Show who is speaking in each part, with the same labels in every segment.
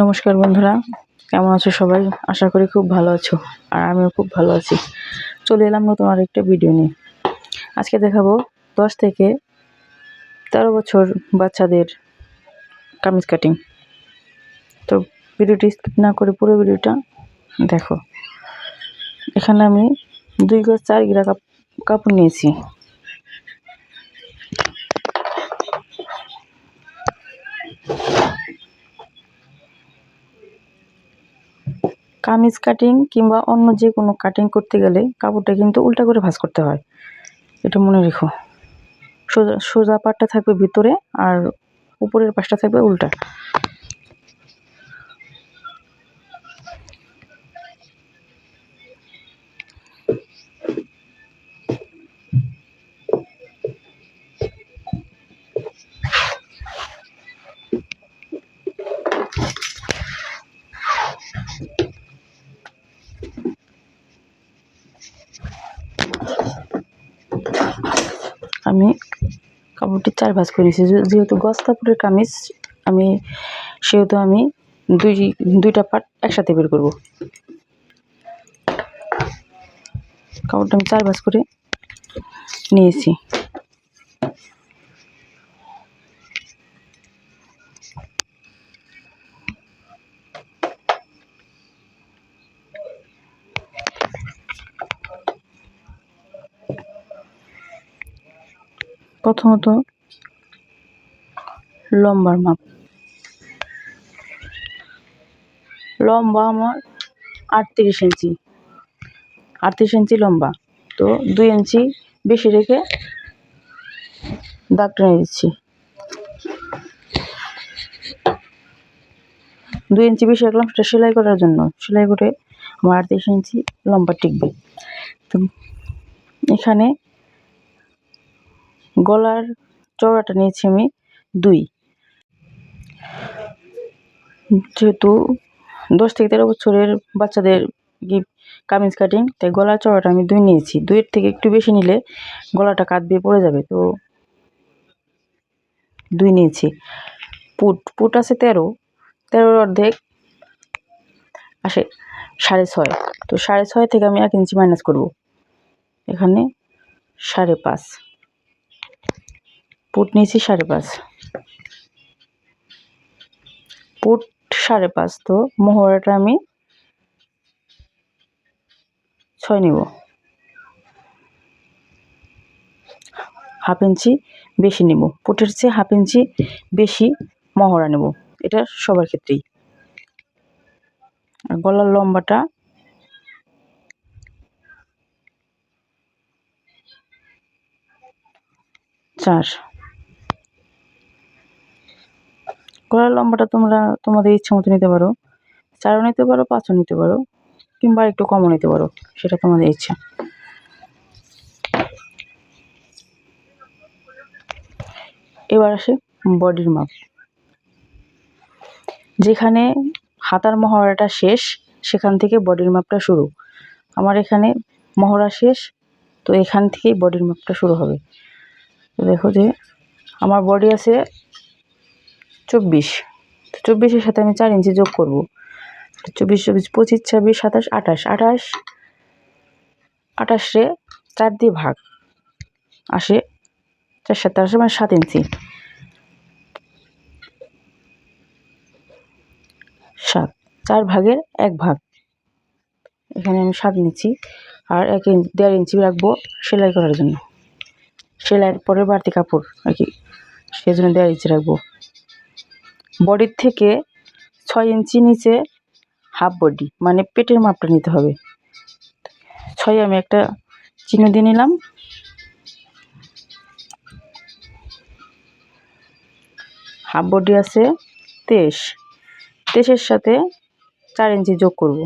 Speaker 1: নমস্কার বন্ধুরা, কেমন আছো সবাই? আশা করি খুব ভালো আছো, আর আমিও খুব ভালো আছি। চলে এলাম নতুন আরেকটা ভিডিও নিয়ে। আজকে দেখাবো 10 থেকে 13 বছর বাচ্চাদের কামিজ কাটিং। তো ভিডিওটি স্কিপ না করে পুরো ভিডিওটা দেখো। এখানে আমি 2 গজ 4 গিরা কাপড় নিয়েছি। কামিজ কাটিং কিংবা অন্য যে কোনো কাটিং করতে গেলে কাপড়টা কিন্তু উল্টা করে ভাঁজ করতে হয়, এটা মনে রেখো। সোজা সোজা পাটটা থাকবে ভিতরে আর উপরের পাশটা থাকবে উল্টা। আমি কাপড়টি 4 ভাঁজ করে নিয়েছি। যেহেতু গজ কাপড়ের কামিজ আমি, সেহেতু আমি দুইটা পার্ট একসাথে বের করব। কাপড়টা আমি 4 ভাঁজ করে নিয়েছি। প্রথমত লম্বার মাপ। লম্বা আমার 38 ইঞ্চি, 38 ইঞ্চি লম্বা। তো 2 ইঞ্চি বেশি রেখে দাগ টেনে দিচ্ছি। 2 ইঞ্চি বেশি রাখলাম সেটা সেলাই করার জন্য। সেলাই করে আমার 38 ইঞ্চি লম্বা টিকবে। তো এখানে গলার চওড়াটা নিয়েছি আমি 2। যেহেতু 10 থেকে 13 বছরের বাচ্চাদের কামিজ কাটিং, তাই গলার চওড়াটা আমি 2 নিয়েছি। 2-এর থেকে একটু বেশি নিলে গলাটা কাত দিয়ে পড়ে যাবে, তো 2 নিয়েছি। পুট আছে 13, 13-র অর্ধেক আসে 6.5। তো 6.5 থেকে আমি 1 ইঞ্চি মাইনাস করব। এখানে 5.5 পুট নিয়েছি। 5.5 পুট 5.5। তো মোহরাটা আমি 6 নিব। 1/2 ইঞ্চি বেশি নিব। পুটের চেয়ে 1/2 ইঞ্চি বেশি মহড়া নেব, এটা সবার ক্ষেত্রেই। আর গলার লম্বাটা 4। গলার লম্বাটা তোমরা তোমাদের ইচ্ছা মতো নিতে পারো, 4ও নিতে পারো, 5ও নিতে পারো, কিংবা একটু কমও নিতে পারো, সেটা তোমাদের ইচ্ছা। এবার আসে বডির মাপ। যেখানে হাতার মহড়াটা শেষ সেখান থেকে বডির মাপটা শুরু। আমার এখানে মহড়া শেষ, তো এখান থেকেই বডির মাপটা শুরু হবে। তো দেখো যে আমার বডি আছে 24। 24-এর সাথে আমি 4 ইঞ্চি যোগ করব। 24, 24, 25, 26, 27, 28। 28 রে 4 দিয়ে ভাগ আসে 4 7 আসে, মানে 7 ইঞ্চি। 7 4 ভাগের 1 ভাগ, এখানে আমি 7 নিচ্ছি। আর 1.5 ইঞ্চি রাখবো সেলাই করার জন্য। সেলাইয়ের পরে বাড়তি কাপড় আর কি, সেজন্য 1.5 ইঞ্চি রাখবো। বডির থেকে 6 ইঞ্চি নিচে হাফ বডি, মানে পেটের মাপটা নিতে হবে। 6 আমি একটা চিহ্ন দিয়ে নিলাম। হাফ বডি আছে 23। 23-এর সাথে 4 ইঞ্চি যোগ করব।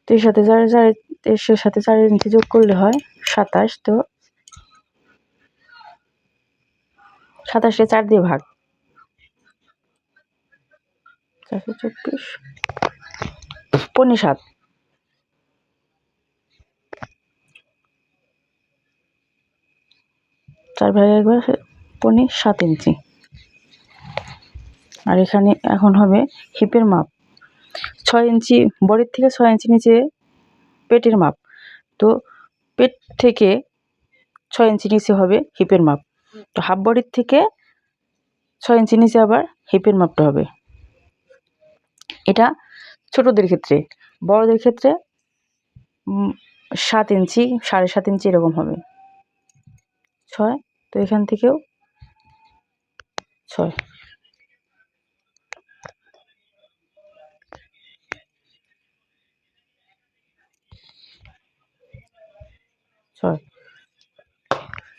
Speaker 1: 23-এর সাথে 4 ইঞ্চি যোগ করলে হয় 27। তো 27-কে 4 দিয়ে ভাগ, 424, 7। 4 ভাগের 1 7 ইঞ্চি। আর এখানে এখন হবে হিপের মাপ 6 ইঞ্চি, বডির থেকে 6 ইঞ্চি নিচে পেটের মাপ। তো পেট থেকে 6 ইঞ্চি নিচে হবে হিপের মাপ। তো হাফ বডির থেকে 6 ইঞ্চি নিচে আবার হিপের মাপটা হবে। এটা ছোটদের ক্ষেত্রে। বড়দের ক্ষেত্রে 7 ইঞ্চি, 7.5 ইঞ্চি এরকম হবে। 6, তো এখান থেকেও 6।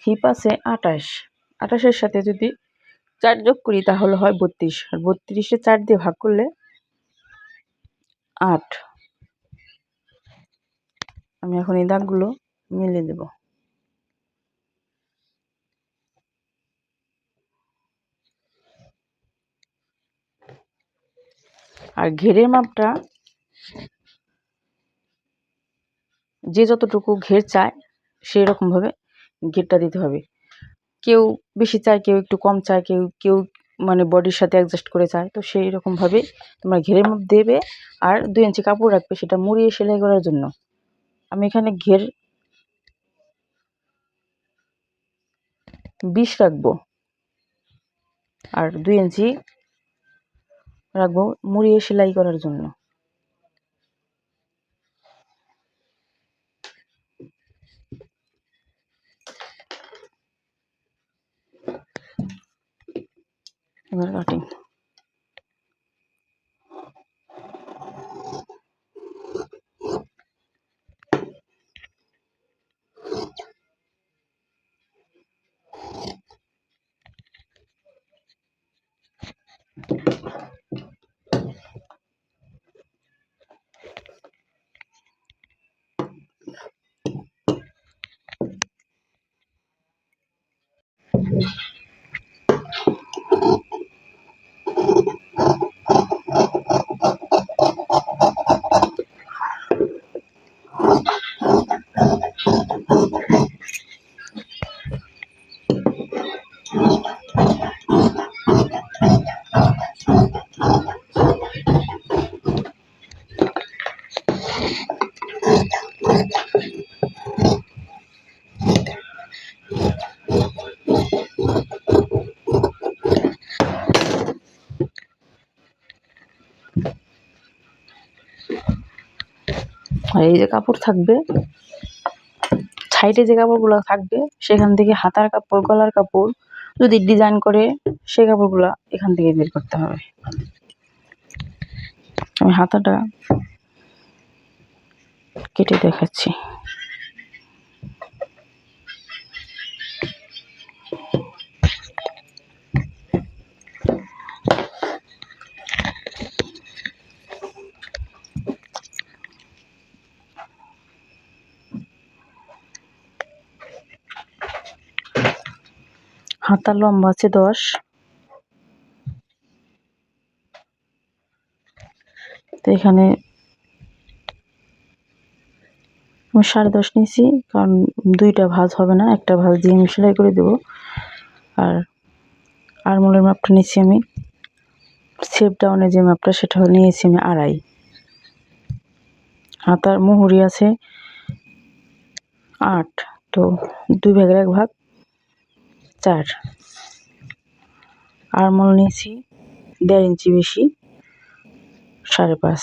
Speaker 1: হিপ আছে 28, 28-এর সাথে যদি 4 যোগ করি তাহলে হয় 32, আর 32-এ 4 দিয়ে ভাগ করলে 8। আমি এখন এই দাগগুলো মিলিয়ে দেব। আর ঘেরের মাপটা যে যতটুকু ঘের চায় সেই রকমভাবে ঘেরটা দিতে হবে। কেউ বেশি চায়, কেউ একটু কম চায়, কেউ মানে বডির সাথে অ্যাডজাস্ট করে চায়। তো সেই রকমভাবে তোমরা ঘেরের মাপ দেবে। আর 2 ইঞ্চি কাপড় রাখবে সেটা মুড়িয়ে সেলাই করার জন্য। আমি এখানে ঘের 20 রাখবো, আর 2 ইঞ্চি রাখবো মুড়িয়ে সেলাই করার জন্য। এবার কাটিং। আর এই যে কাপড় থাকবে, সাইডে যে কাপড়গুলো থাকবে সেখান থেকে হাতার কাপড়, গলার কাপড় যদি ডিজাইন করে সেই কাপড়গুলো এখান থেকে বের করতে হবে। আমি হাতাটা কেটে দেখাচ্ছি। হাতার লম্বা আছে 10, তো এখানে আমি 10.5 নিয়েছি, কারণ 2টা ভাঁজ হবে না, একটা ভাঁজ দিয়ে আমি সেলাই করে দেবো। আর আরমোলের মাপটা নিয়েছি আমি, শেপ ডাউনের যে মাপটা সেটা নিয়েছি আমি 2.5। হাতার মুহুরি আছে 8, তো 2 ভাগের 1 ভাগ 4। আরমোল নিয়েছি 1.5 ইঞ্চি বেশি, 5.5।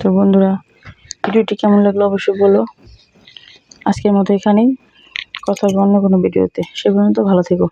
Speaker 1: তো বন্ধুরা, ভিডিওটি কেমন লাগলো অবশ্যই বলো। আজকের মতো এখানেই, কথা হবে অন্য কোনো ভিডিওতে। সে পর্যন্ত ভালো থেকো।